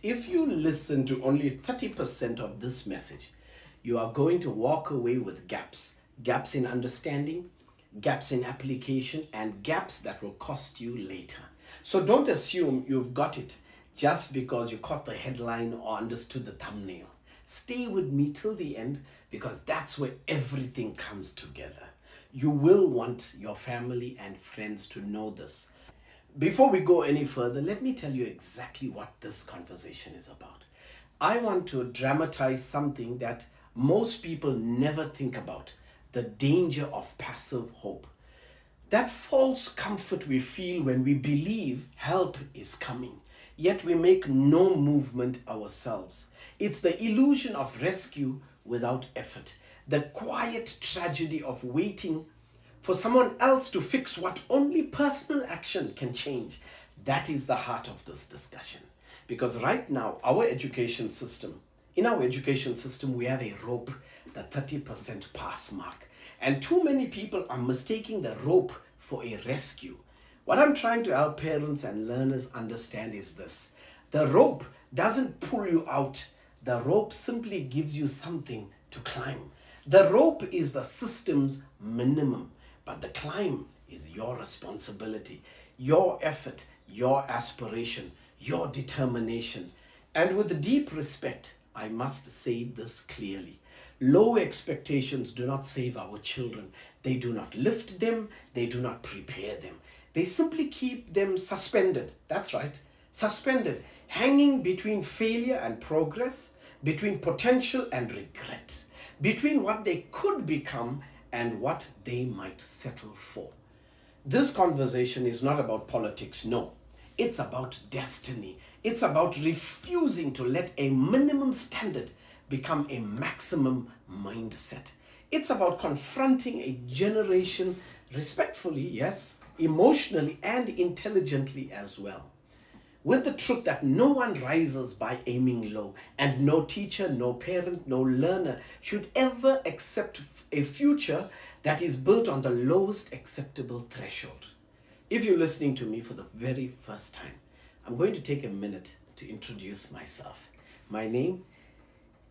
If you listen to only 30% of this message, you are going to walk away with gaps in understanding, gaps in application, and gaps that will cost you later. So don't assume you've got it just because you caught the headline or understood the thumbnail. Stay with me till the end because that's where everything comes together. You will want your family and friends to know this. Before we go any further, let me tell you exactly what this conversation is about. I want to dramatize something that most people never think about: the danger of passive hope. That false comfort we feel when we believe help is coming, yet we make no movement ourselves. It's the illusion of rescue without effort, the quiet tragedy of waiting for someone else to fix what only personal action can change. That is the heart of this discussion. Because right now, in our education system, we have a rope, the 30% pass mark. And too many people are mistaking the rope for a rescue. What I'm trying to help parents and learners understand is this: the rope doesn't pull you out, the rope simply gives you something to climb. The rope is the system's minimum, but the climb is your responsibility, your effort, your aspiration, your determination. And with deep respect, I must say this clearly: low expectations do not save our children. They do not lift them, they do not prepare them. They simply keep them suspended. That's right, suspended, hanging between failure and progress, between potential and regret, between what they could become and what they might settle for. This conversation is not about politics, no. It's about destiny. It's about refusing to let a minimum standard become a maximum mindset. It's about confronting a generation respectfully, yes, emotionally and intelligently as well, with the truth that no one rises by aiming low, and no teacher, no parent, no learner should ever accept a future that is built on the lowest acceptable threshold. If you're listening to me for the very first time, I'm going to take a minute to introduce myself. My name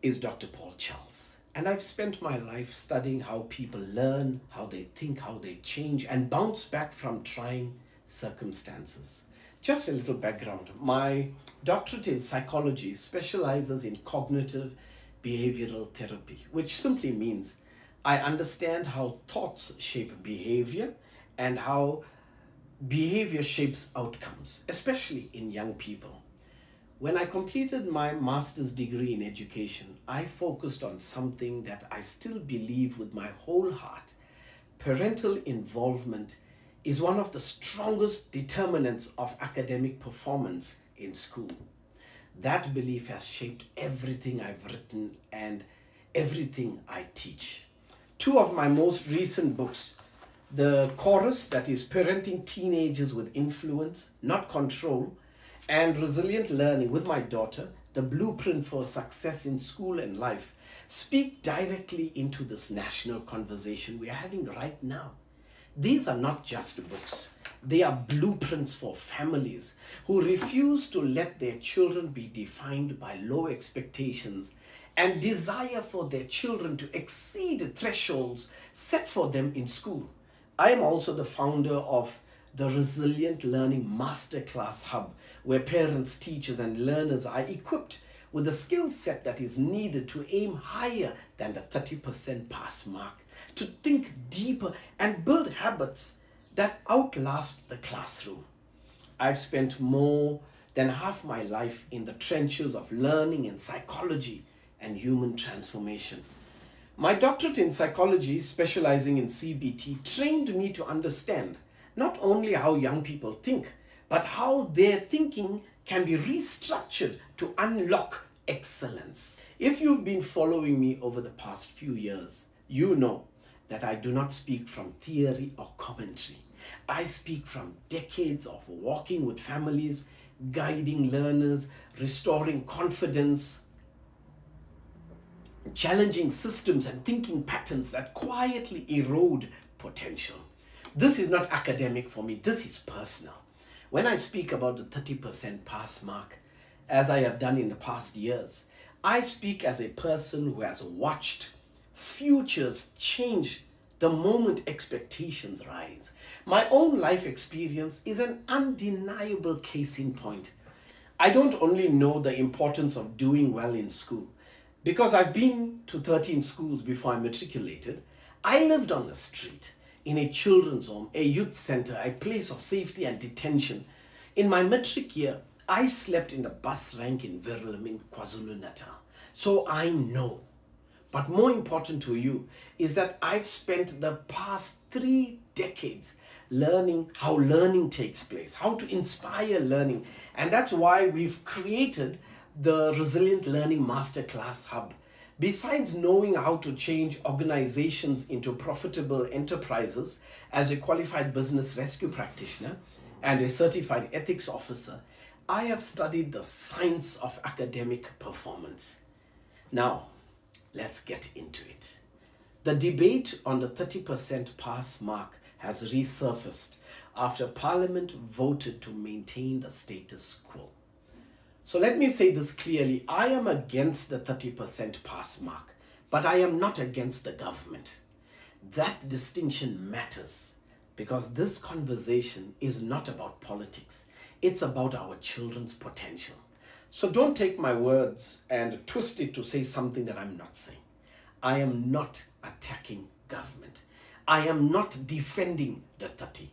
is Dr. Paul Charles, and I've spent my life studying how people learn, how they think, how they change, and bounce back from trying circumstances. Just a little background: my doctorate in psychology specializes in cognitive behavioral therapy, which simply means I understand how thoughts shape behavior and how behavior shapes outcomes, especially in young people. When I completed my master's degree in education, I focused on something that I still believe with my whole heart: parental involvement is one of the strongest determinants of academic performance in school. That belief has shaped everything I've written and everything I teach. Two of my most recent books, The Chorus, that is Parenting Teenagers with Influence, Not Control, and Resilient Learning with my daughter, The Blueprint for Success in School and Life, speak directly into this national conversation we are having right now. These are not just books. They are blueprints for families who refuse to let their children be defined by low expectations and desire for their children to exceed thresholds set for them in school. I am also the founder of the Resilient Learning Masterclass Hub, where parents, teachers, and learners are equipped with the skill set that is needed to aim higher than the 30% pass mark, to think deeper and build habits that outlast the classroom. I've spent more than half my life in the trenches of learning in psychology and human transformation. My doctorate in psychology, specializing in CBT, trained me to understand not only how young people think, but how their thinking can be restructured to unlock excellence. If you've been following me over the past few years, you know that I do not speak from theory or commentary. I speak from decades of walking with families, guiding learners, restoring confidence, challenging systems and thinking patterns that quietly erode potential. This is not academic for me, this is personal. When I speak about the 30% pass mark, as I have done in the past years. I speak as a person who has watched futures change the moment expectations rise. My own life experience is an undeniable case in point. I don't only know the importance of doing well in school, because I've been to 13 schools before I matriculated. I lived on the street, in a children's home, a youth center, a place of safety and detention. In my matric year, I slept in the bus rank in Verulam in KwaZulu-Natal. So I know. But more important to you is that I've spent the past 3 decades learning how learning takes place, how to inspire learning. And that's why we've created the Resilient Learning Masterclass Hub. Besides knowing how to change organizations into profitable enterprises as a qualified business rescue practitioner and a certified ethics officer, I have studied the science of academic performance. Now, let's get into it. The debate on the 30% pass mark has resurfaced after Parliament voted to maintain the status quo. So let me say this clearly. I am against the 30% pass mark, but I am not against the government. That distinction matters because this conversation is not about politics. It's about our children's potential. So don't take my words and twist it to say something that I'm not saying. I am not attacking government. I am not defending the 30%.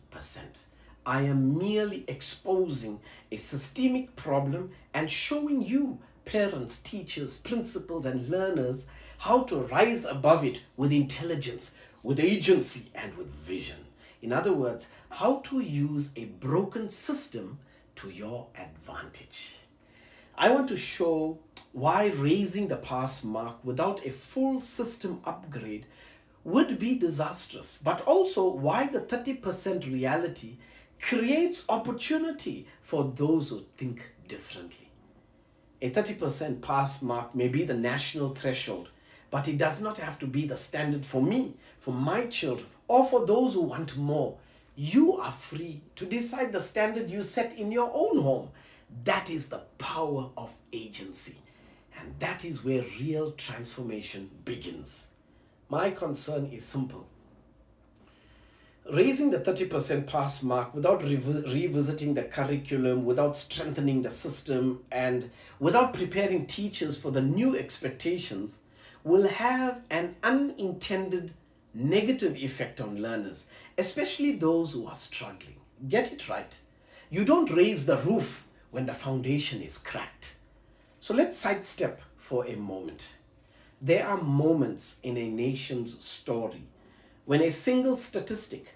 I am merely exposing a systemic problem and showing you, parents, teachers, principals, and learners, how to rise above it with intelligence, with agency, and with vision. In other words, how to use a broken system to your advantage. I want to show why raising the pass mark without a full system upgrade would be disastrous, but also why the 30% reality creates opportunity for those who think differently. A 30% pass mark may be the national threshold, but it does not have to be the standard for me, for my children, or for those who want more. You are free to decide the standard you set in your own home. That is the power of agency, and that is where real transformation begins. My concern is simple. Raising the 30% pass mark without revisiting the curriculum, without strengthening the system, and without preparing teachers for the new expectations will have an unintended negative effect on learners, especially those who are struggling. Get it right. You don't raise the roof when the foundation is cracked. So let's sidestep for a moment. There are moments in a nation's story when a single statistic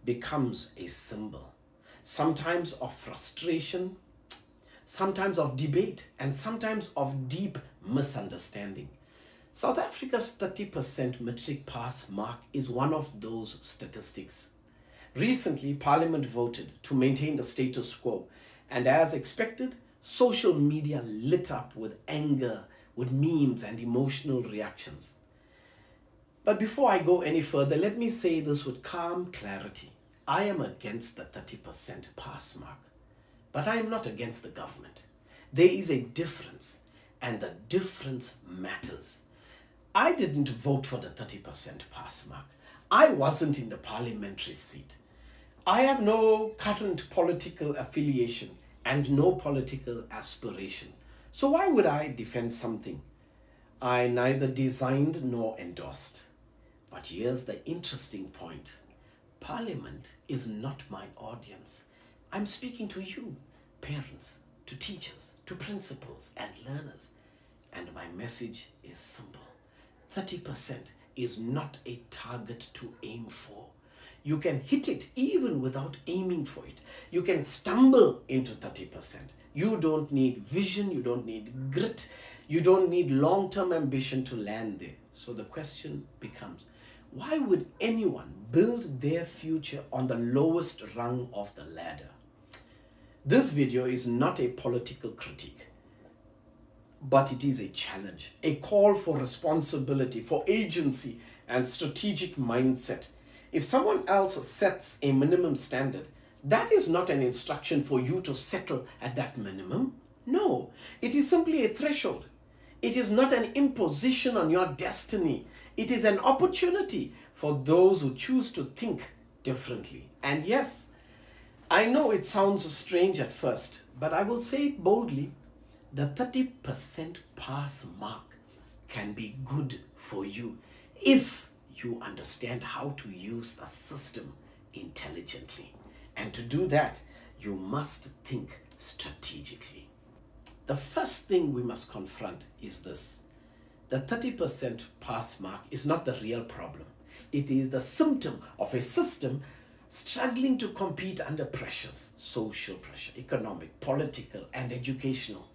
becomes a symbol, sometimes of frustration, sometimes of debate, and sometimes of deep misunderstanding. South Africa's 30% matric pass mark is one of those statistics. Recently, Parliament voted to maintain the status quo, and as expected, social media lit up with anger, with memes and emotional reactions. But before I go any further, let me say this with calm clarity. I am against the 30% pass mark, but I am not against the government. There is a difference, and the difference matters. I didn't vote for the 30% pass mark. I wasn't in the parliamentary seat. I have no current political affiliation and no political aspiration. So why would I defend something I neither designed nor endorsed? But here's the interesting point. Parliament is not my audience. I'm speaking to you, parents, to teachers, to principals and learners. And my message is simple. 30% is not a target to aim for. You can hit it even without aiming for it. You can stumble into 30%. You don't need vision, you don't need grit, you don't need long-term ambition to land there. So the question becomes, why would anyone build their future on the lowest rung of the ladder? This video is not a political critique, but it is a challenge, a call for responsibility, for agency and strategic mindset. If someone else sets a minimum standard, that is not an instruction for you to settle at that minimum. No, it is simply a threshold. It is not an imposition on your destiny. It is an opportunity for those who choose to think differently. And yes, I know it sounds strange at first, but I will say it boldly. The 30% pass mark can be good for you if you understand how to use the system intelligently. And to do that, you must think strategically. The first thing we must confront is this. The 30% pass mark is not the real problem. It is the symptom of a system struggling to compete under pressures, social pressure, economic, political, and educational.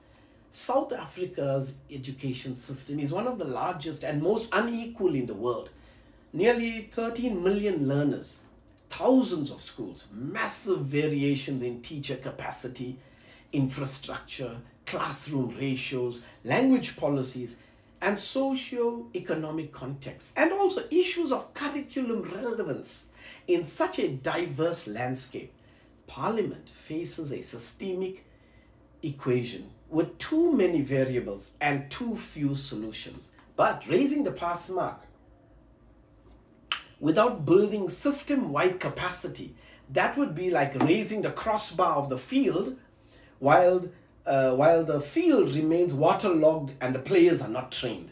South Africa's education system is one of the largest and most unequal in the world. Nearly 13 million learners, thousands of schools, massive variations in teacher capacity, infrastructure, classroom ratios, language policies, and socio-economic context, and also issues of curriculum relevance. In such a diverse landscape, Parliament faces a systemic equation with too many variables and too few solutions. But raising the pass mark without building system-wide capacity, that would be like raising the crossbar of the field while the field remains waterlogged and the players are not trained.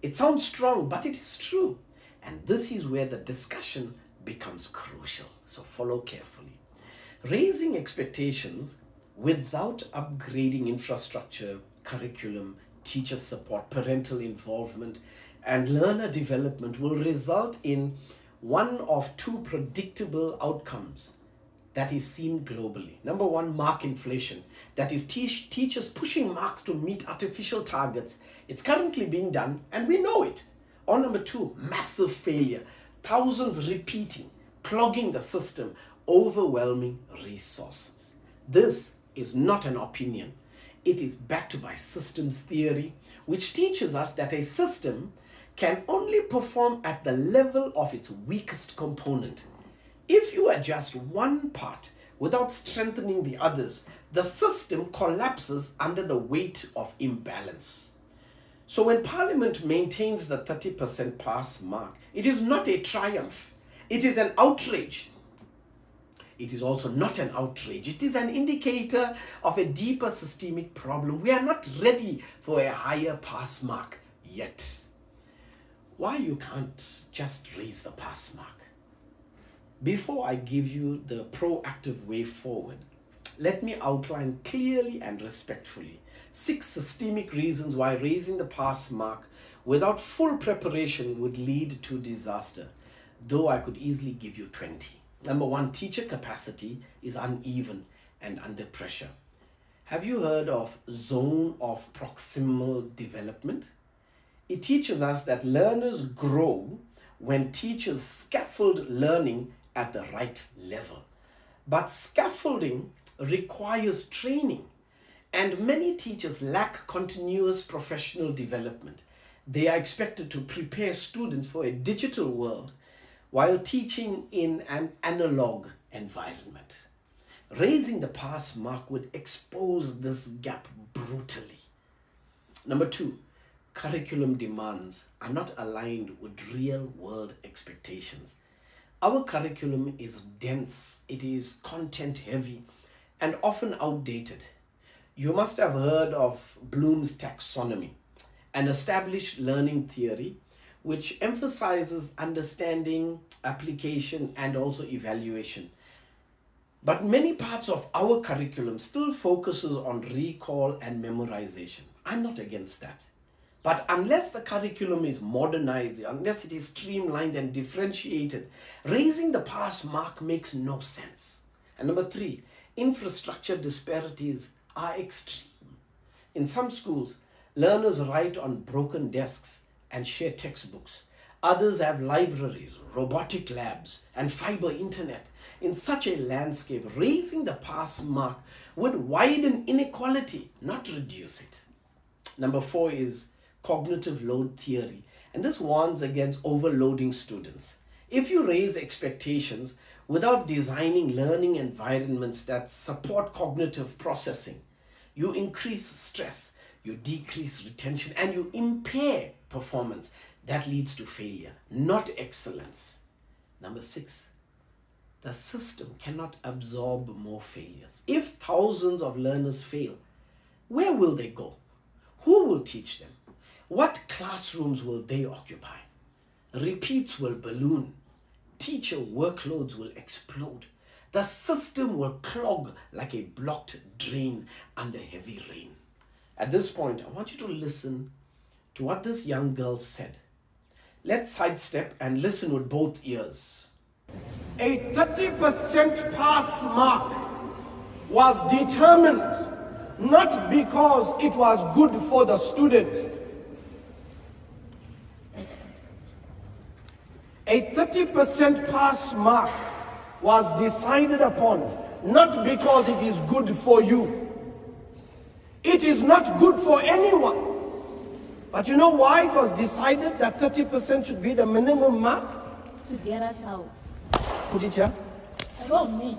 It sounds strong, but it is true. And this is where the discussion becomes crucial. So follow carefully. Raising expectations without upgrading infrastructure, curriculum, teacher support, parental involvement, and learner development will result in one of two predictable outcomes that is seen globally. Number one, mark inflation. That is teachers pushing marks to meet artificial targets. It's currently being done and we know it. Or number two, massive failure. Thousands repeating, clogging the system, overwhelming resources. This is not an opinion. It is backed by systems theory, which teaches us that a system can only perform at the level of its weakest component. If you adjust one part without strengthening the others, the system collapses under the weight of imbalance. So when Parliament maintains the 30% pass mark, it is not a triumph. It is an outrage. It is also not an outrage. It is an indicator of a deeper systemic problem. We are not ready for a higher pass mark yet. Why you can't just raise the pass mark? Before I give you the proactive way forward, let me outline clearly and respectfully 6 systemic reasons why raising the pass mark without full preparation would lead to disaster, though I could easily give you 20. Number 1, teacher capacity is uneven and under pressure. Have you heard of zone of proximal development? It teaches us that learners grow when teachers scaffold learning at the right level. But scaffolding requires training, and many teachers lack continuous professional development. They are expected to prepare students for a digital world while teaching in an analog environment. Raising the pass mark would expose this gap brutally. Number 2, curriculum demands are not aligned with real-world expectations. Our curriculum is dense, it is content-heavy, and often outdated. You must have heard of Bloom's taxonomy, an established learning theory which emphasizes understanding, application, and also evaluation. But many parts of our curriculum still focuses on recall and memorization. I'm not against that. But unless the curriculum is modernized, unless it is streamlined and differentiated, raising the pass mark makes no sense. And number 3, infrastructure disparities are extreme. In some schools, learners write on broken desks and share textbooks. Others have libraries, robotic labs, and fiber internet. In such a landscape, raising the pass mark would widen inequality, not reduce it. Number 4 is cognitive load theory, and this warns against overloading students. If you raise expectations without designing learning environments that support cognitive processing, You increase stress, you decrease retention, and you impair performance. That leads to failure, not excellence. Number 6, the system cannot absorb more failures. If thousands of learners fail, where will they go? Who will teach them? What classrooms will they occupy? Repeats will balloon. Teacher workloads will explode. The system will clog like a blocked drain under heavy rain. At this point, I want you to listen to what this young girl said. Let's sidestep and listen with both ears. A 30% pass mark was determined not because it was good for the student. A 30% pass mark was decided upon not because it is good for you. It is not good for anyone. But you know why it was decided that 30% should be the minimum mark? To get us out. Put it here. Not me.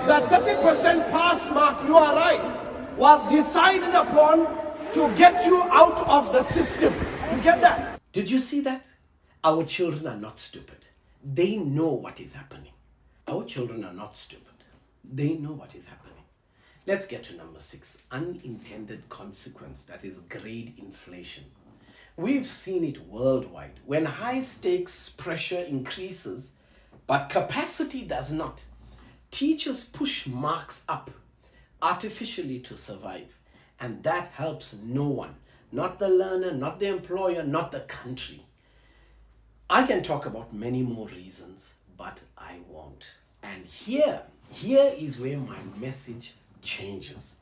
The 30% pass mark, you are right, was decided upon to get you out of the system. You get that? Did you see that? Our children are not stupid. They know what is happening. Our children are not stupid. They know what is happening. Let's get to number 6, unintended consequence, that is grade inflation. We've seen it worldwide. When high stakes pressure increases, but capacity does not, teachers push marks up artificially to survive. And that helps no one, not the learner, not the employer, not the country. I can talk about many more reasons, but I won't. And here is where my message changes.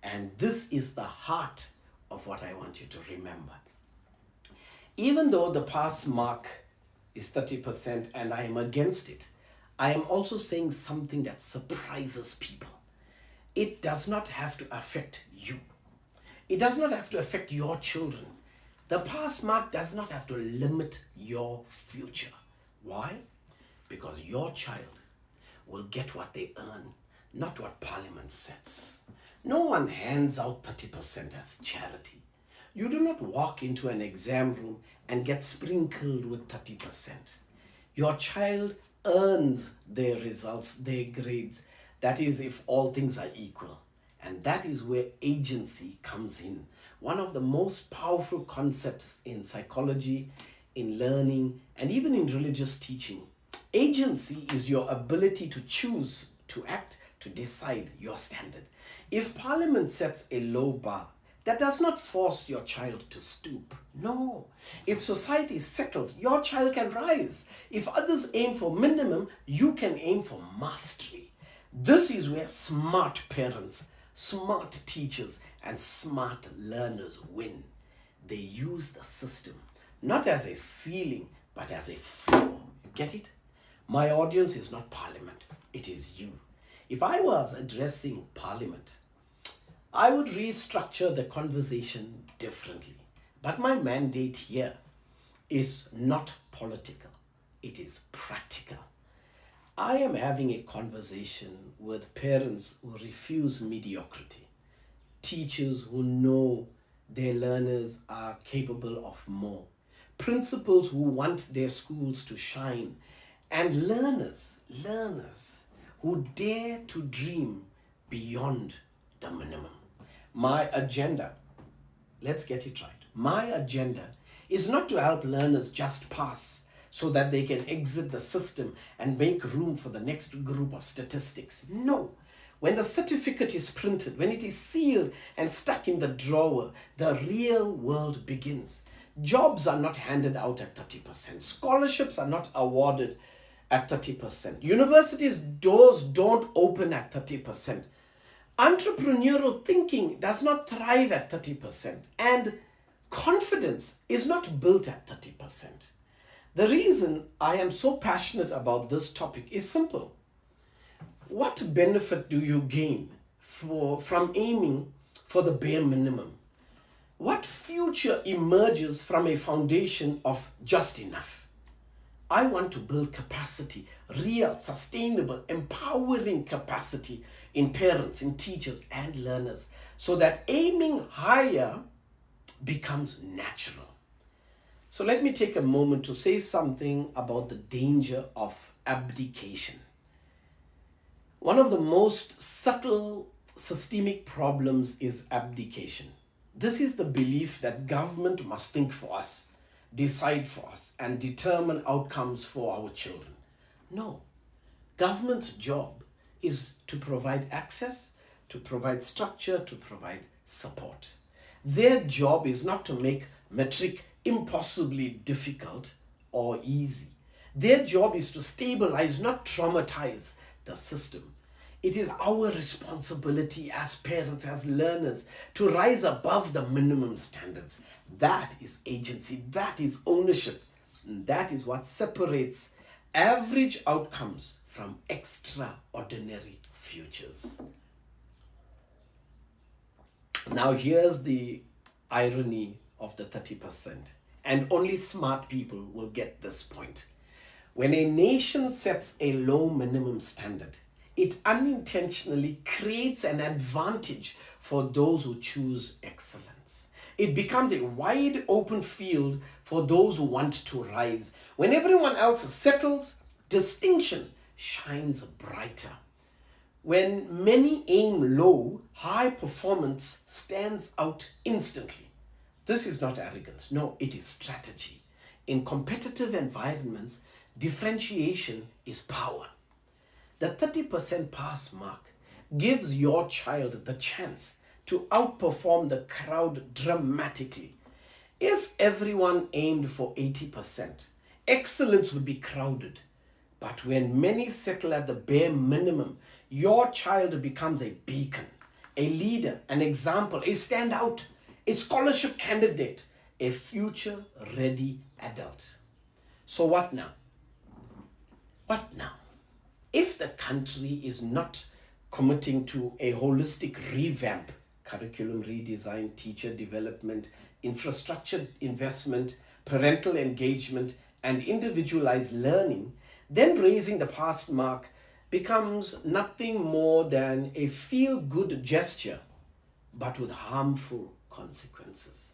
And this is the heart of what I want you to remember. Even though the pass mark is 30% and I am against it, I am also saying something that surprises people. It does not have to affect you. It does not have to affect your children. The pass mark does not have to limit your future. Why? Because your child will get what they earn, not what Parliament sets. No one hands out 30% as charity. You do not walk into an exam room and get sprinkled with 30%. Your child earns their results, their grades. That is, if all things are equal. And that is where agency comes in. One of the most powerful concepts in psychology, in learning, and even in religious teaching. Agency is your ability to choose, to act, to decide your standard. If Parliament sets a low bar, that does not force your child to stoop. No. If society settles, your child can rise. If others aim for minimum, you can aim for mastery. This is where smart parents, smart teachers, and smart learners win. They use the system, not as a ceiling, but as a floor. You get it? My audience is not Parliament. It is you. If I was addressing Parliament, I would restructure the conversation differently. But my mandate here is not political. It is practical. I am having a conversation with parents who refuse mediocrity, teachers who know their learners are capable of more, principals who want their schools to shine, and learners who dare to dream beyond the minimum. My agenda, let's get it right. My agenda is not to help learners just pass so that they can exit the system and make room for the next group of statistics. No. When the certificate is printed, when it is sealed and stuck in the drawer, the real world begins. Jobs are not handed out at 30%. Scholarships are not awarded at 30%. Universities' doors don't open at 30%. Entrepreneurial thinking does not thrive at 30%. And confidence is not built at 30%. The reason I am so passionate about this topic is simple. What benefit do you gain from aiming for the bare minimum? What future emerges from a foundation of just enough? I want to build capacity, real, sustainable, empowering capacity in parents, in teachers, and learners, so that aiming higher becomes natural. So let me take a moment to say something about the danger of abdication. One of the most subtle systemic problems is abdication. This is the belief that government must think for us, decide for us, and determine outcomes for our children. No, government's job is to provide access, to provide structure, to provide support. Their job is not to make metric impossibly difficult or easy. Their job is to stabilize, not traumatize the system. It is our responsibility as parents, as learners, to rise above the minimum standards. That is agency, that is ownership, and that is what separates average outcomes from extraordinary futures. Now here's the irony of the 30%, and only smart people will get this point. When a nation sets a low minimum standard, it unintentionally creates an advantage for those who choose excellence. It becomes a wide open field for those who want to rise. When everyone else settles, distinction shines brighter. When many aim low, high performance stands out instantly. This is not arrogance. No, it is strategy. In competitive environments, differentiation is power. The 30% pass mark gives your child the chance to outperform the crowd dramatically. If everyone aimed for 80%, excellence would be crowded. But when many settle at the bare minimum, your child becomes a beacon, a leader, an example, a standout, a scholarship candidate, a future-ready adult. So what now? What now? If the country is not committing to a holistic revamp, curriculum redesign, teacher development, infrastructure investment, parental engagement, and individualized learning, then raising the pass mark becomes nothing more than a feel-good gesture, but with harmful consequences.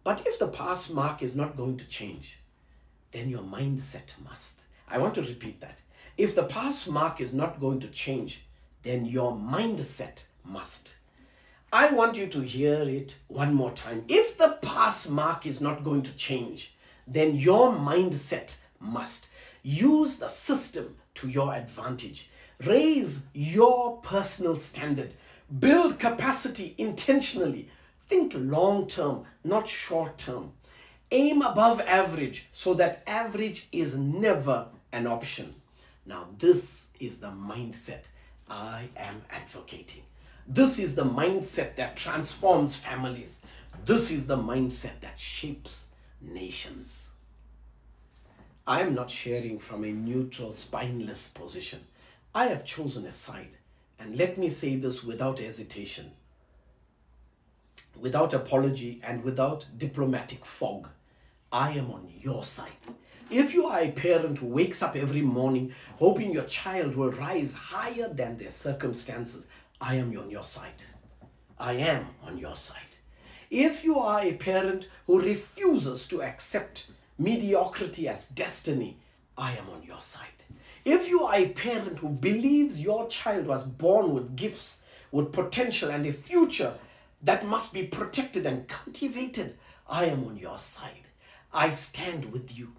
But if the pass mark is not going to change, then your mindset must. I want to repeat that. If the pass mark is not going to change, then your mindset must. I want you to hear it one more time. If the pass mark is not going to change, then your mindset must. Use the system to your advantage. Raise your personal standard. Build capacity intentionally. Think long term, not short term. Aim above average so that average is never an option. Now, this is the mindset I am advocating. This is the mindset that transforms families. This is the mindset that shapes nations. I am not sharing from a neutral, spineless position. I have chosen a side. And let me say this without hesitation, without apology, and without diplomatic fog. I am on your side. If you are a parent who wakes up every morning hoping your child will rise higher than their circumstances, I am on your side. I am on your side. If you are a parent who refuses to accept mediocrity as destiny, I am on your side. If you are a parent who believes your child was born with gifts, with potential and a future that must be protected and cultivated, I am on your side. I stand with you.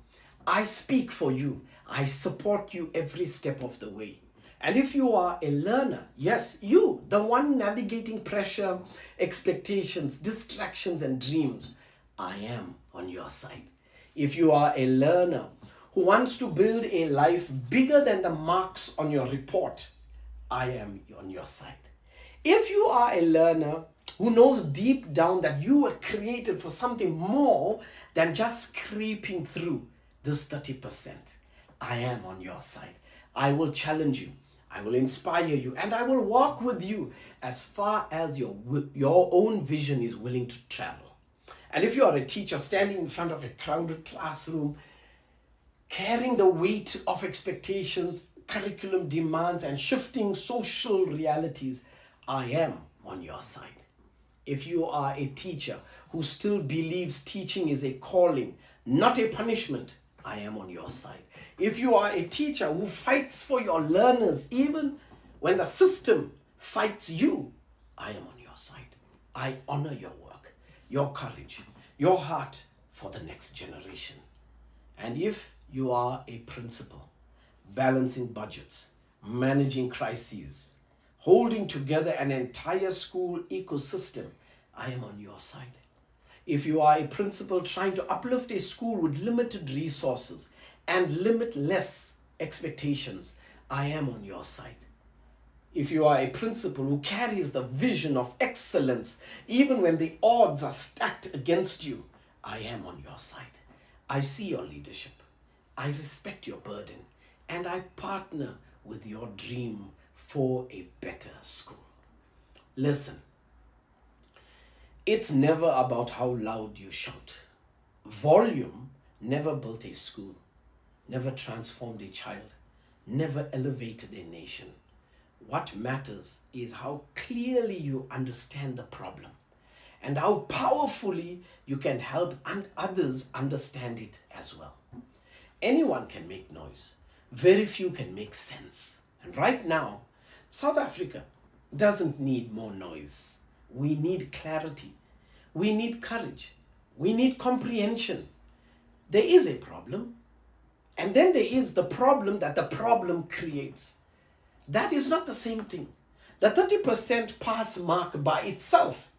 I speak for you. I support you every step of the way. And if you are a learner, yes, you, the one navigating pressure, expectations, distractions, and dreams, I am on your side. If you are a learner who wants to build a life bigger than the marks on your report, I am on your side. If you are a learner who knows deep down that you were created for something more than just scraping through this 30%, I am on your side. I will challenge you. I will inspire you, and I will walk with you as far as your own vision is willing to travel. And if you are a teacher standing in front of a crowded classroom, carrying the weight of expectations, curriculum demands, and shifting social realities, I am on your side. If you are a teacher who still believes teaching is a calling, not a punishment, I am on your side. If you are a teacher who fights for your learners, even when the system fights you, I am on your side. I honor your work, your courage, your heart for the next generation. And if you are a principal, balancing budgets, managing crises, holding together an entire school ecosystem, I am on your side. If you are a principal trying to uplift a school with limited resources and limitless expectations, I am on your side. If you are a principal who carries the vision of excellence, even when the odds are stacked against you, I am on your side. I see your leadership. I respect your burden, and I partner with your dream for a better school. Listen, it's never about how loud you shout. Volume never built a school, never transformed a child, never elevated a nation. What matters is how clearly you understand the problem and how powerfully you can help others understand it as well. Anyone can make noise. Very few can make sense. And right now, South Africa doesn't need more noise. We need clarity. We need courage. We need comprehension. There is a problem. And then there is the problem that the problem creates. That is not the same thing. The 30% pass mark by itself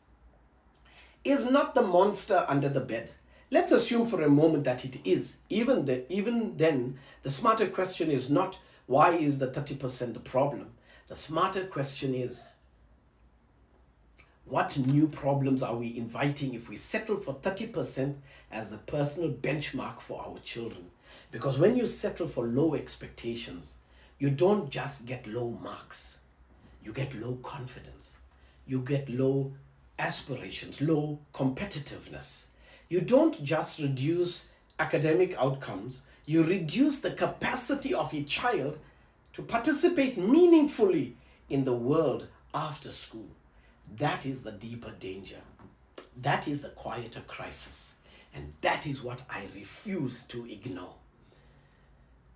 is not the monster under the bed. Let's assume for a moment that it is. Even then, the smarter question is not why is the 30% the problem. The smarter question is, what new problems are we inviting if we settle for 30% as the personal benchmark for our children? Because when you settle for low expectations, you don't just get low marks. You get low confidence. You get low aspirations, low competitiveness. You don't just reduce academic outcomes, you reduce the capacity of a child to participate meaningfully in the world after school. That is the deeper danger. That is the quieter crisis. And that is what I refuse to ignore.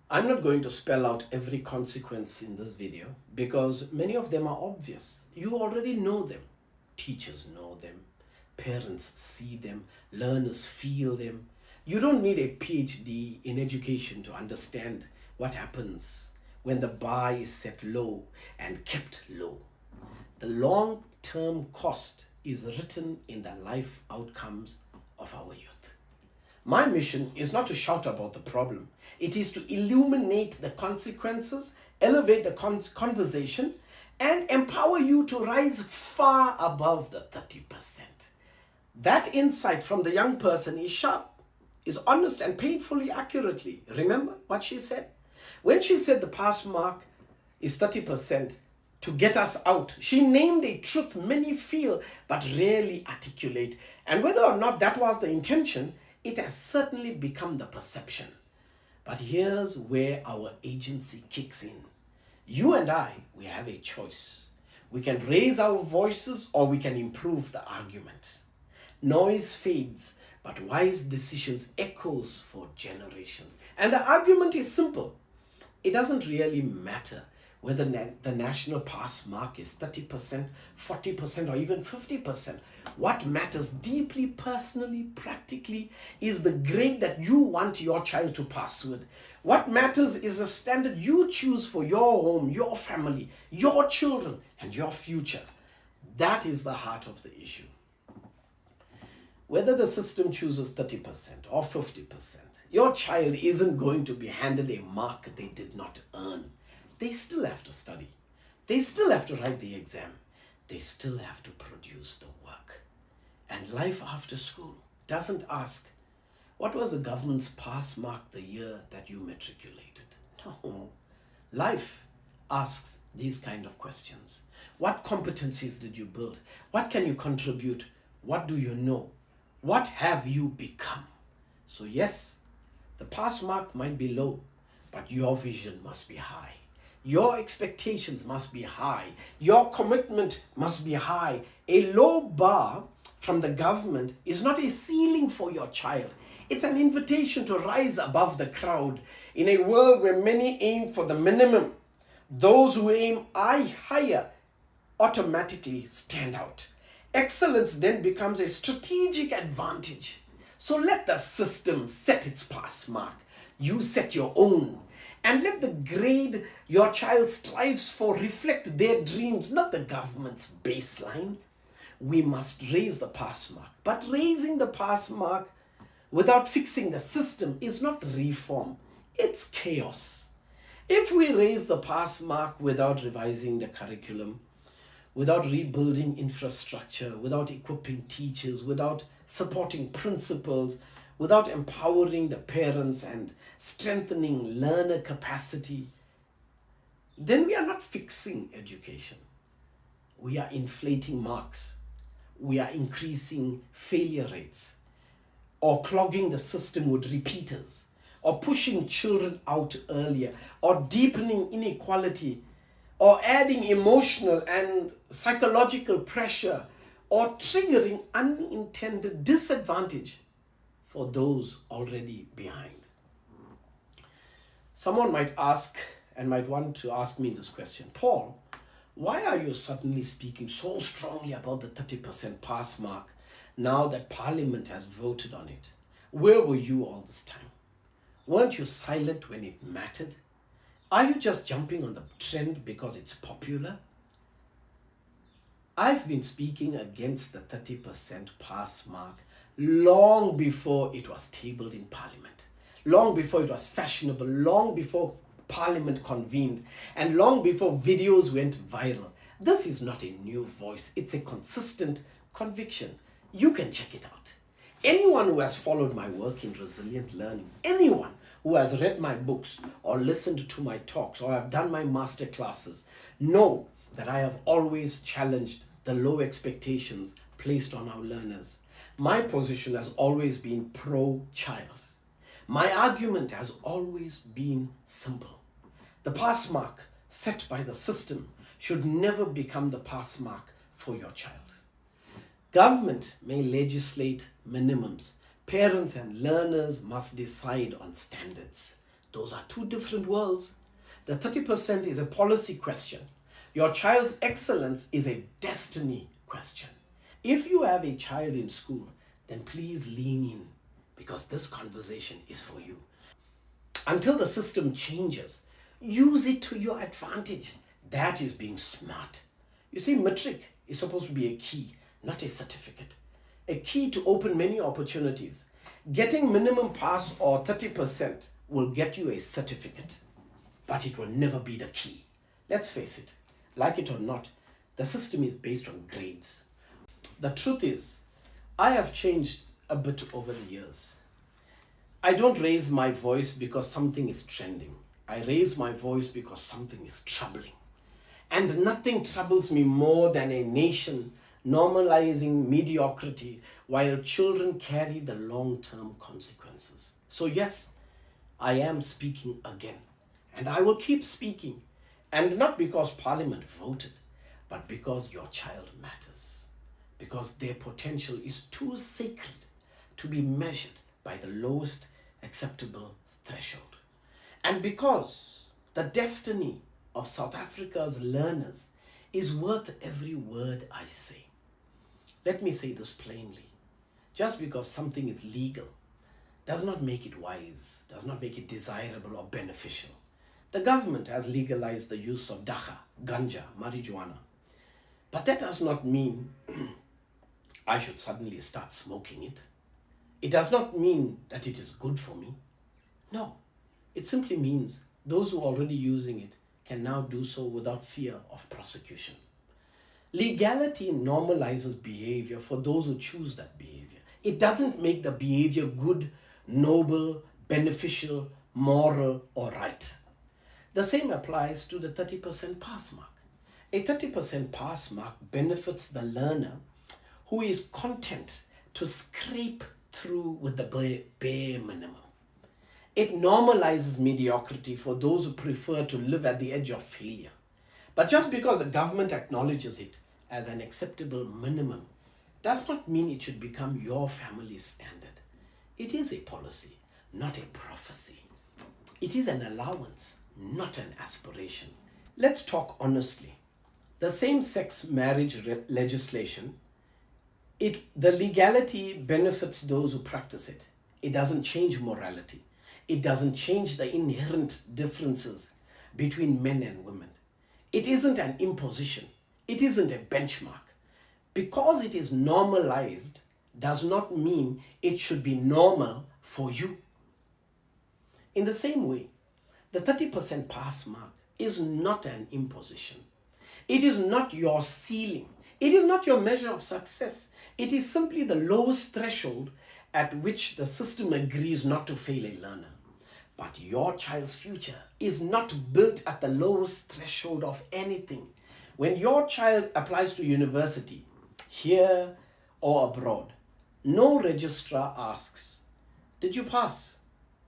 I'm not going to spell out every consequence in this video because many of them are obvious. You already know them. Teachers know them. Parents see them. Learners feel them. You don't need a PhD in education to understand what happens when the bar is set low and kept low. The long-term cost is written in the life outcomes of our youth. My mission is not to shout about the problem. It is to illuminate the consequences, elevate the conversation, and empower you to rise far above the 30%. That insight from the young person is sharp, is honest, and painfully accurately. Remember what she said? When she said the pass mark is 30% to get us out, she named a truth many feel but rarely articulate. And whether or not that was the intention, it has certainly become the perception. But here's where our agency kicks in. You and I, we have a choice. We can raise our voices or we can improve the argument. Noise fades, but wise decisions echoes for generations. And the argument is simple. It doesn't really matter whether the national pass mark is 30%, 40%, or even 50%. What matters deeply, personally, practically, is the grade that you want your child to pass with. What matters is the standard you choose for your home, your family, your children, and your future. That is the heart of the issue. Whether the system chooses 30% or 50%, your child isn't going to be handed a mark they did not earn. They still have to study. They still have to write the exam. They still have to produce the work. And life after school doesn't ask, what was the government's pass mark the year that you matriculated? No. Life asks these kind of questions. What competencies did you build? What can you contribute? What do you know? What have you become? So yes, the The pass mark might be low, but your vision must be high. Your expectations must be high. Your commitment must be high. A low bar from the government is not a ceiling for your child. It's an invitation to rise above the crowd. In a world where many aim for the minimum, those who aim higher automatically stand out. Excellence then becomes a strategic advantage. So let the system set its pass mark. You set your own. And let the grade your child strives for reflect their dreams, not the government's baseline. We must raise the pass mark. But raising the pass mark without fixing the system is not reform. It's chaos. If we raise the pass mark without revising the curriculum, without rebuilding infrastructure, without equipping teachers, without supporting principals, without empowering the parents and strengthening learner capacity, then we are not fixing education. We are inflating marks. We are increasing failure rates, or clogging the system with repeaters, or pushing children out earlier, or deepening inequality, or adding emotional and psychological pressure, or triggering unintended disadvantage for those already behind. Someone might ask and might want to ask me this question: Paul, why are you suddenly speaking so strongly about the 30% pass mark now that Parliament has voted on it? Where were you all this time? Weren't you silent when it mattered? Are you just jumping on the trend because it's popular? I've been speaking against the 30% pass mark long before it was tabled in Parliament, long before it was fashionable, long before Parliament convened, and long before videos went viral. This is not a new voice, it's a consistent conviction. You can check it out. Anyone who has followed my work in resilient learning, anyone who has read my books or listened to my talks or have done my master classes, know that I have always challenged the low expectations placed on our learners. My position has always been pro-child. My argument has always been simple. The pass mark set by the system should never become the pass mark for your child. Government may legislate minimums. Parents and learners must decide on standards. Those are two different worlds. The 30% is a policy question. Your child's excellence is a destiny question. If you have a child in school, then please lean in, because this conversation is for you. Until the system changes, use it to your advantage. That is being smart. You see, matric is supposed to be a key, not a certificate. A key to open many opportunities. Getting minimum pass or 30% will get you a certificate, but it will never be the key. Let's face it, like it or not, the system is based on grades. The truth is, I have changed a bit over the years. I don't raise my voice because something is trending. I raise my voice because something is troubling. And nothing troubles me more than a nation normalizing mediocrity while children carry the long-term consequences. So yes, I am speaking again, and I will keep speaking, and not because Parliament voted, but because your child matters, because their potential is too sacred to be measured by the lowest acceptable threshold, and because the destiny of South Africa's learners is worth every word I say. Let me say this plainly. Just because something is legal does not make it wise, does not make it desirable or beneficial. The government has legalized the use of dacha, ganja, marijuana. But that does not mean I should suddenly start smoking it. It does not mean that it is good for me. No, it simply means those who are already using it can now do so without fear of prosecution. Legality normalizes behavior for those who choose that behavior. It doesn't make the behavior good, noble, beneficial, moral, or right. The same applies to the 30% pass mark. A 30% pass mark benefits the learner who is content to scrape through with the bare minimum. It normalizes mediocrity for those who prefer to live at the edge of failure. But just because the government acknowledges it as an acceptable minimum does not mean it should become your family's standard. It is a policy, not a prophecy. It is an allowance, not an aspiration. Let's talk honestly. The same-sex marriage legislation, the legality benefits those who practice it. It doesn't change morality. It doesn't change the inherent differences between men and women. It isn't an imposition. It isn't a benchmark. Because it is normalized does not mean it should be normal for you. In the same way, the 30% pass mark is not an imposition. It is not your ceiling. It is not your measure of success. It is simply the lowest threshold at which the system agrees not to fail a learner. But your child's future is not built at the lowest threshold of anything. When your child applies to university, here or abroad, no registrar asks, "Did you pass?"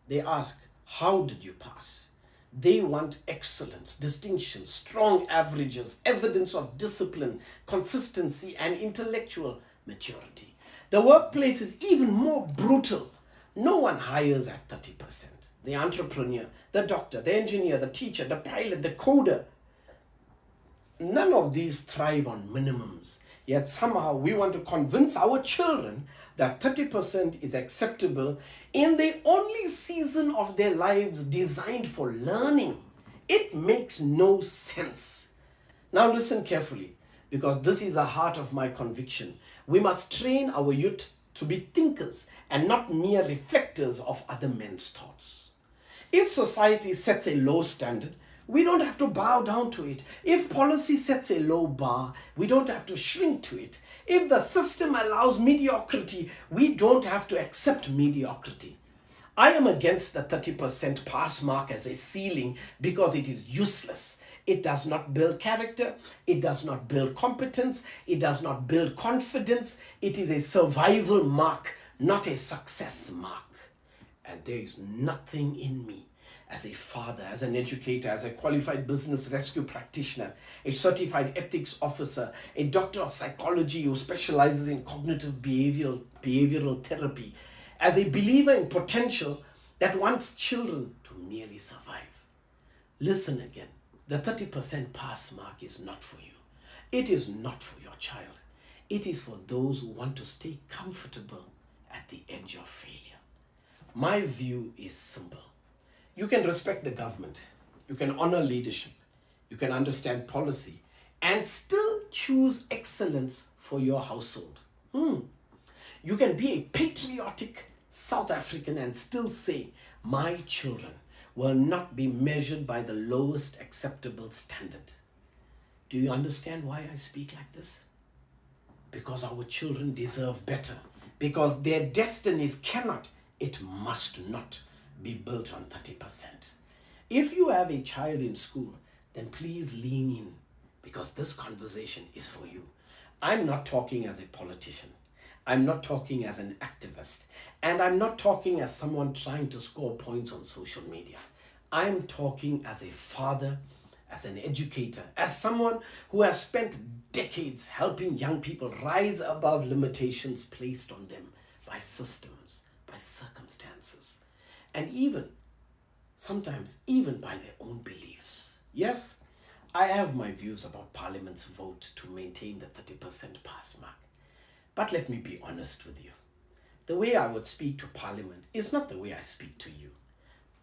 They ask, "How did you pass?" They want excellence, distinction, strong averages, evidence of discipline, consistency, and intellectual maturity. The workplace is even more brutal. No one hires at 30%. The entrepreneur, the doctor, the engineer, the teacher, the pilot, the coder. None of these thrive on minimums. Yet somehow we want to convince our children that 30% is acceptable in the only season of their lives designed for learning. It makes no sense. Now listen carefully, because this is the heart of my conviction. We must train our youth to be thinkers and not mere reflectors of other men's thoughts. If society sets a low standard, we don't have to bow down to it. If policy sets a low bar, we don't have to shrink to it. If the system allows mediocrity, we don't have to accept mediocrity. I am against the 30% pass mark as a ceiling because it is useless. It does not build character. It does not build competence. It does not build confidence. It is a survival mark, not a success mark. And there is nothing in me as a father, as an educator, as a qualified business rescue practitioner, a certified ethics officer, a doctor of psychology who specializes in cognitive behavioral therapy, as a believer in potential that wants children to merely survive. Listen again, the 30% pass mark is not for you. It is not for your child. It is for those who want to stay comfortable at the edge of failure. My view is simple. You can respect the government, you can honor leadership, you can understand policy, and still choose excellence for your household. You can be a patriotic South African and still say, my children will not be measured by the lowest acceptable standard. Do you understand why I speak like this? Because our children deserve better. Because their destinies cannot, it must not be built on 30%. If you have a child in school, then please lean in, because this conversation is for you. I'm not talking as a politician. I'm not talking as an activist. And I'm not talking as someone trying to score points on social media. I'm talking as a father, as an educator, as someone who has spent decades helping young people rise above limitations placed on them by systems, by circumstances, and sometimes even by their own beliefs. Yes, I have my views about Parliament's vote to maintain the 30% pass mark. But let me be honest with you. The way I would speak to Parliament is not the way I speak to you.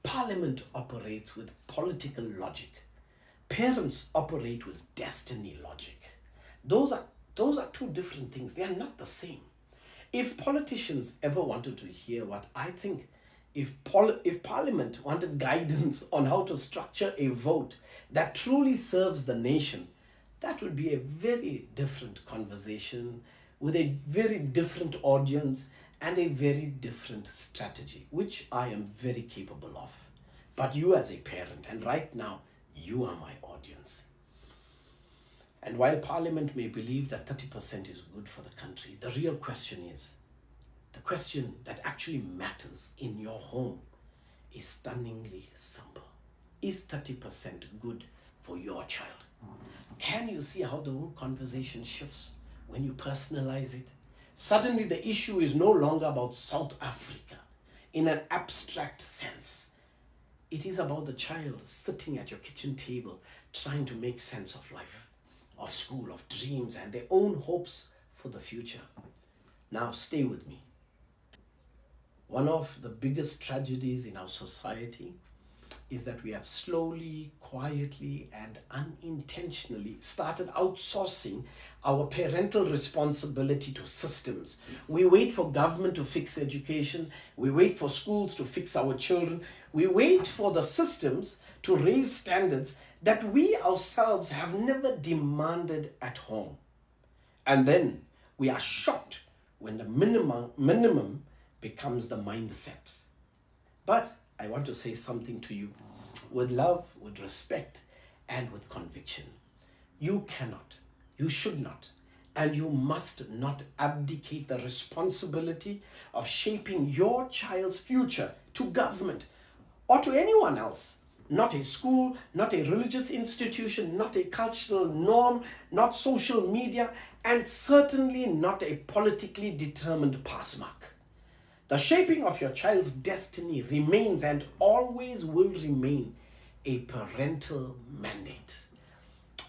Parliament operates with political logic. Parents operate with destiny logic. Those are two different things. They are not the same. If politicians ever wanted to hear what I think, if Parliament wanted guidance on how to structure a vote that truly serves the nation, that would be a very different conversation with a very different audience and a very different strategy, which I am very capable of. But you as a parent, and right now, you are my audience. And while Parliament may believe that 30% is good for the country, the real question is, the question that actually matters in your home is stunningly simple. Is 30% good for your child? Can you see how the whole conversation shifts when you personalize it? Suddenly the issue is no longer about South Africa in an abstract sense. It is about the child sitting at your kitchen table trying to make sense of life, of school, of dreams, and their own hopes for the future. Now stay with me. One of the biggest tragedies in our society is that we have slowly, quietly, and unintentionally started outsourcing our parental responsibility to systems. We wait for government to fix education. We wait for schools to fix our children. We wait for the systems to raise standards that we ourselves have never demanded at home. And then we are shocked when the minimum becomes the mindset. But I want to say something to you with love, with respect, and with conviction. You cannot, you should not, and you must not abdicate the responsibility of shaping your child's future to government or to anyone else. Not a school, not a religious institution, not a cultural norm, not social media, and certainly not a politically determined pass mark. The shaping of your child's destiny remains and always will remain a parental mandate.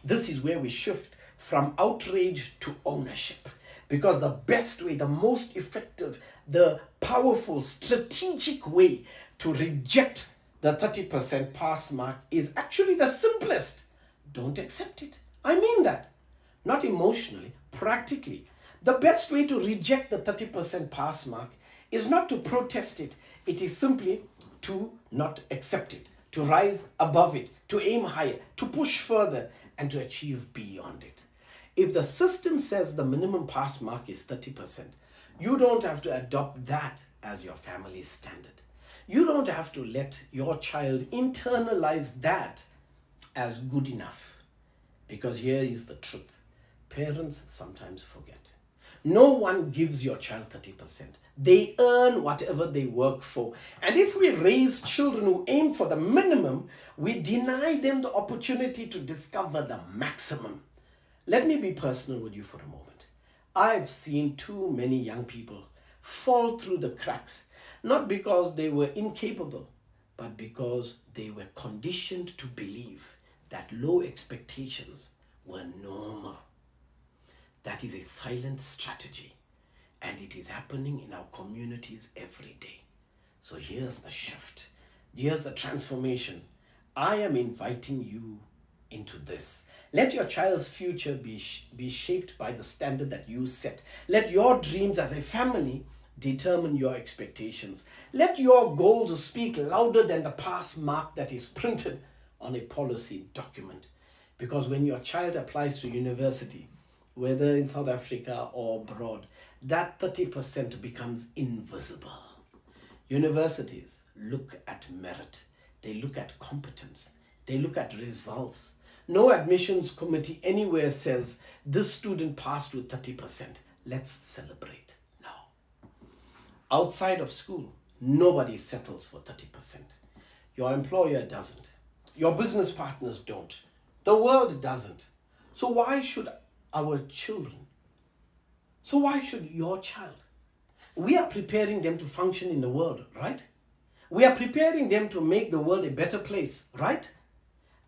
This is where we shift from outrage to ownership, because the best way, the most effective, the powerful, strategic way to reject the 30% pass mark is actually the simplest. Don't accept it. I mean that. Not emotionally, practically. The best way to reject the 30% pass mark is not to protest it. It is simply to not accept it, to rise above it, to aim higher, to push further, and to achieve beyond it. If the system says the minimum pass mark is 30%, you don't have to adopt that as your family standard. You don't have to let your child internalize that as good enough. Because here is the truth. Parents sometimes forget. No one gives your child 30%. They earn whatever they work for. And if we raise children who aim for the minimum, we deny them the opportunity to discover the maximum. Let me be personal with you for a moment. I've seen too many young people fall through the cracks, not because they were incapable, but because they were conditioned to believe that low expectations were normal. That is a silent strategy, and it is happening in our communities every day. So here's the shift. Here's the transformation. I am inviting you into this. Let your child's future be shaped by the standard that you set. Let your dreams as a family determine your expectations. Let your goals speak louder than the pass mark that is printed on a policy document. Because when your child applies to university, whether in South Africa or abroad, that 30% becomes invisible. Universities look at merit. They look at competence. They look at results. No admissions committee anywhere says this student passed with 30%. Let's celebrate. No. Outside of school, nobody settles for 30%. Your employer doesn't. Your business partners don't. The world doesn't. So why should our children? So why should your child? We are preparing them to function in the world, right? We are preparing them to make the world a better place, right?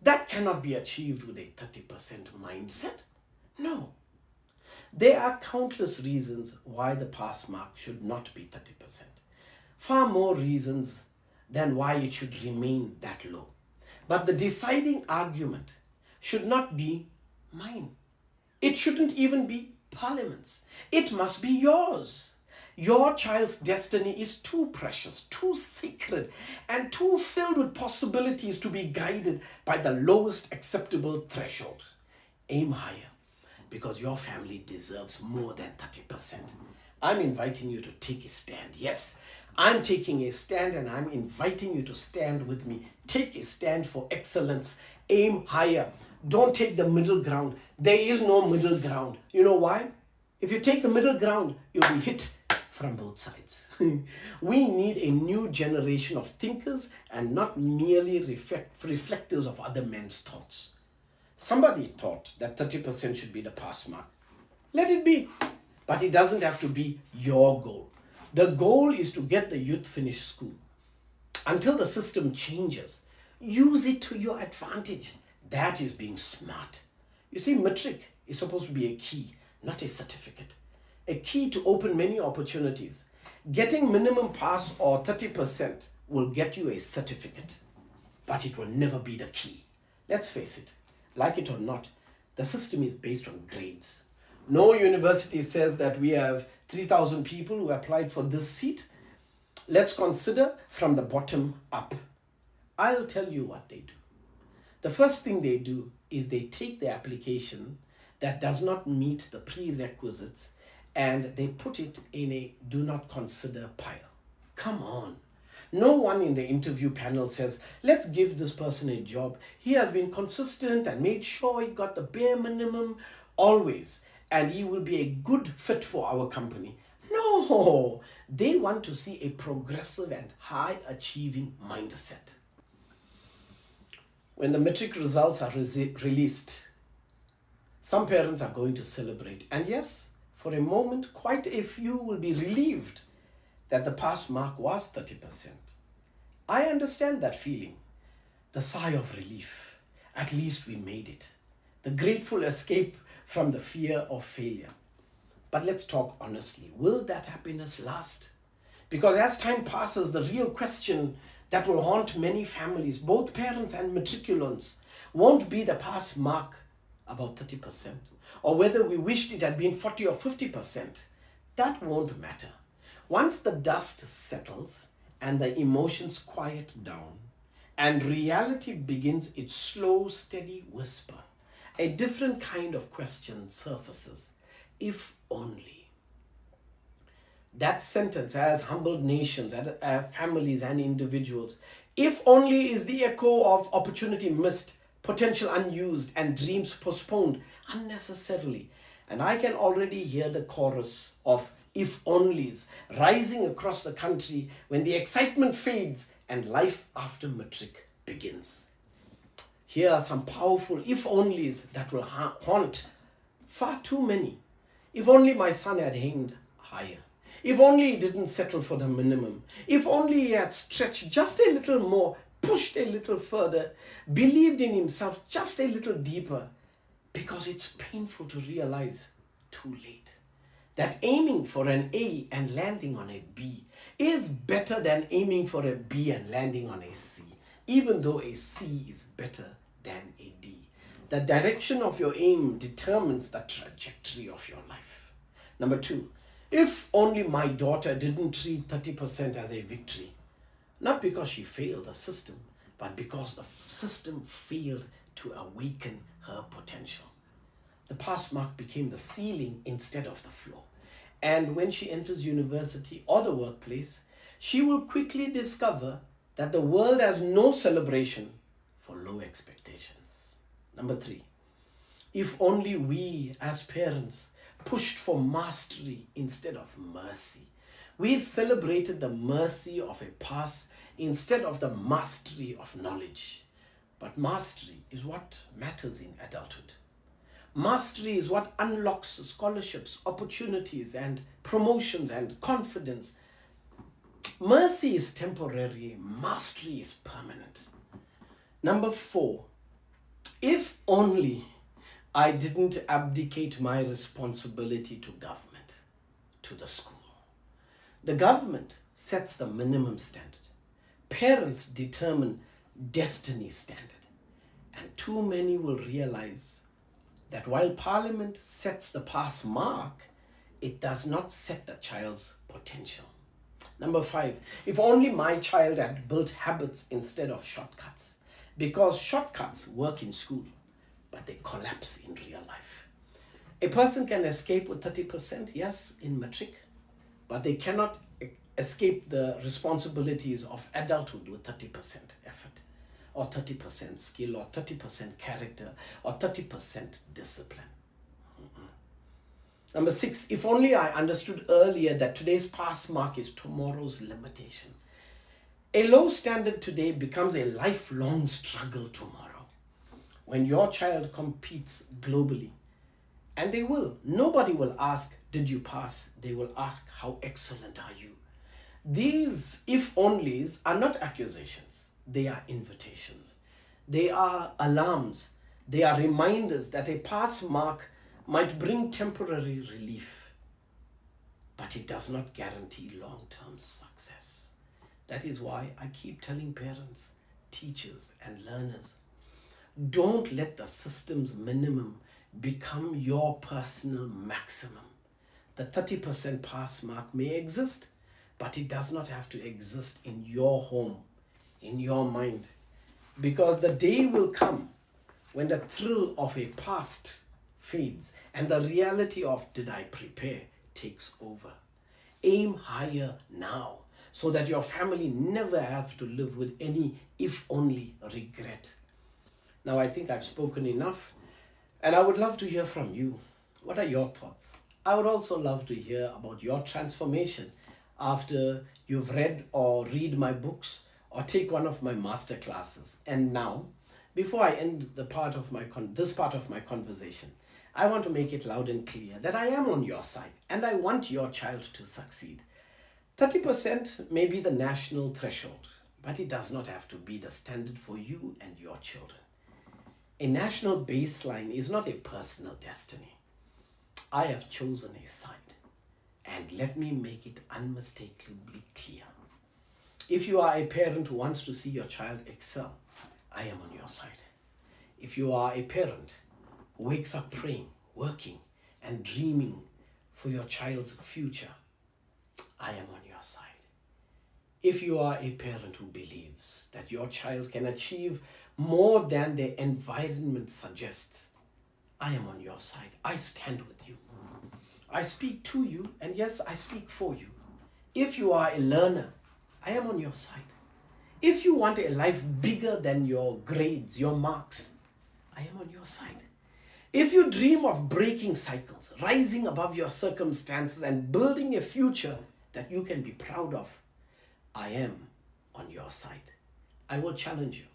That cannot be achieved with a 30% mindset. No. There are countless reasons why the pass mark should not be 30%. Far more reasons than why it should remain that low. But the deciding argument should not be mine. It shouldn't even be Parliament's. It must be yours. Your child's destiny is too precious, too sacred, and too filled with possibilities to be guided by the lowest acceptable threshold. Aim higher, because your family deserves more than 30%. I'm inviting you to take a stand. Yes, I'm taking a stand, and I'm inviting you to stand with me. Take a stand for excellence. Aim higher. Don't take the middle ground. There is no middle ground. You know why? If you take the middle ground, you'll be hit from both sides. We need a new generation of thinkers and not merely reflectors of other men's thoughts. Somebody thought that 30% should be the pass mark. Let it be. But it doesn't have to be your goal. The goal is to get the youth finish school. Until the system changes, use it to your advantage. That is being smart. You see, matric is supposed to be a key, not a certificate. A key to open many opportunities. Getting minimum pass or 30% will get you a certificate, but it will never be the key. Let's face it, like it or not, the system is based on grades. No university says that we have 3,000 people who applied for this seat. Let's consider from the bottom up. I'll tell you what they do. The first thing they do is they take the application that does not meet the prerequisites and they put it in a do not consider pile. Come on. No one in the interview panel says, let's give this person a job. He has been consistent and made sure he got the bare minimum always, and he will be a good fit for our company. No, they want to see a progressive and high achieving mindset. When the matric results are released, some parents are going to celebrate. And yes, for a moment, quite a few will be relieved that the pass mark was 30%. I understand that feeling. The sigh of relief. At least we made it. The grateful escape from the fear of failure. But let's talk honestly. Will that happiness last? Because as time passes, the real question that will haunt many families, both parents and matriculants, won't be the pass mark, about 30%, or whether we wished it had been 40 or 50%. That won't matter. Once the dust settles and the emotions quiet down and reality begins its slow, steady whisper, a different kind of question surfaces. If only. That sentence has humbled nations, families and individuals. If only is the echo of opportunity missed, potential unused, and dreams postponed unnecessarily. And I can already hear the chorus of if onlys rising across the country when the excitement fades and life after matric begins. Here are some powerful if onlys that will haunt far too many. If only my son had aimed higher. If only he didn't settle for the minimum. If only he had stretched just a little more, pushed a little further, believed in himself just a little deeper. Because it's painful to realize too late that aiming for an A and landing on a B is better than aiming for a B and landing on a C, even though a C is better than a D. The direction of your aim determines the trajectory of your life. Number 2, if only my daughter didn't treat 30% as a victory, not because she failed the system, but because the system failed to awaken her potential. The pass mark became the ceiling instead of the floor. And when she enters university or the workplace, she will quickly discover that the world has no celebration for low expectations. Number 3, if only we as parents pushed for mastery instead of mercy. We celebrated the mercy of a pass instead of the mastery of knowledge. But mastery is what matters in adulthood. Mastery is what unlocks scholarships, opportunities, and promotions and confidence. Mercy is temporary, mastery is permanent. Number 4, if only I didn't abdicate my responsibility to government, to the school. The government sets the minimum standard. Parents determine destiny standard. And too many will realize that while Parliament sets the pass mark, it does not set the child's potential. Number 5, if only my child had built habits instead of shortcuts. Because shortcuts work in school, but they collapse in real life. A person can escape with 30%, yes, in matric, but they cannot escape the responsibilities of adulthood with 30% effort, or 30% skill, or 30% character, or 30% discipline. Number 6, if only I understood earlier that today's pass mark is tomorrow's limitation. A low standard today becomes a lifelong struggle tomorrow. When your child competes globally, and they will, nobody will ask, did you pass? They will ask, how excellent are you? These if onlys are not accusations, they are invitations. They are alarms. They are reminders that a pass mark might bring temporary relief, but it does not guarantee long-term success. That is why I keep telling parents, teachers, and learners, don't let the system's minimum become your personal maximum. The 30% pass mark may exist, but it does not have to exist in your home, in your mind. Because the day will come when the thrill of a past fades and the reality of did I prepare takes over. Aim higher now so that your family never have to live with any if only regret. Now I think I've spoken enough and I would love to hear from you. What are your thoughts? I would also love to hear about your transformation after you've read or read my books or take one of my master classes. And now, before I end this part of my conversation, I want to make it loud and clear that I am on your side and I want your child to succeed. 30% may be the national threshold, but it does not have to be the standard for you and your children. A national baseline is not a personal destiny. I have chosen a side, and let me make it unmistakably clear. If you are a parent who wants to see your child excel, I am on your side. If you are a parent who wakes up praying, working, and dreaming for your child's future, I am on your side. If you are a parent who believes that your child can achieve more than their environment suggests, I am on your side. I stand with you. I speak to you, and yes, I speak for you. If you are a learner, I am on your side. If you want a life bigger than your grades, your marks, I am on your side. If you dream of breaking cycles, rising above your circumstances, and building a future that you can be proud of, I am on your side. I will challenge you.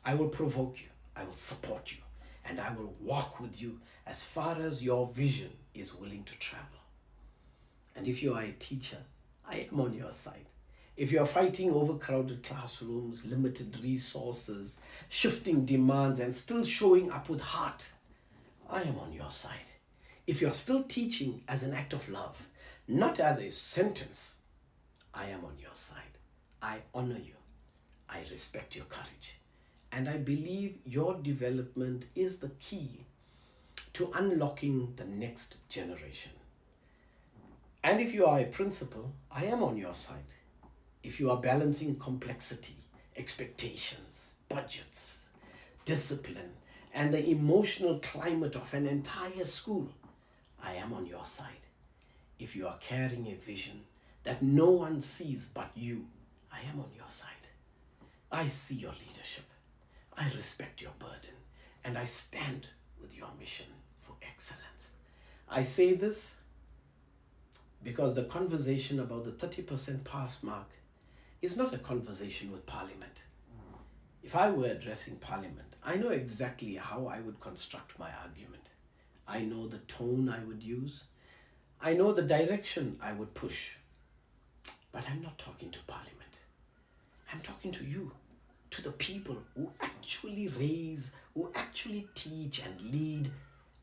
I will provoke you. I will support you. And I will walk with you as far as your vision is willing to travel. And if you are a teacher, I am on your side. If you are fighting overcrowded classrooms, limited resources, shifting demands, and still showing up with heart, I am on your side. If you are still teaching as an act of love, not as a sentence, I am on your side. I honor you. I respect your courage. And I believe your development is the key to unlocking the next generation. And if you are a principal, I am on your side. If you are balancing complexity, expectations, budgets, discipline, and the emotional climate of an entire school, I am on your side. If you are carrying a vision that no one sees but you, I am on your side. I see your leadership. I respect your burden, and I stand with your mission for excellence. I say this because the conversation about the 30% pass mark is not a conversation with Parliament. If I were addressing Parliament, I know exactly how I would construct my argument. I know the tone I would use. I know the direction I would push. But I'm not talking to Parliament. I'm talking to you, to the people who actually raise, who actually teach and lead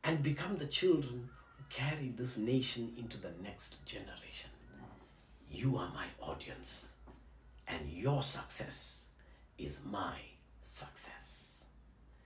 and become the children who carry this nation into the next generation. You are my audience, and your success is my success.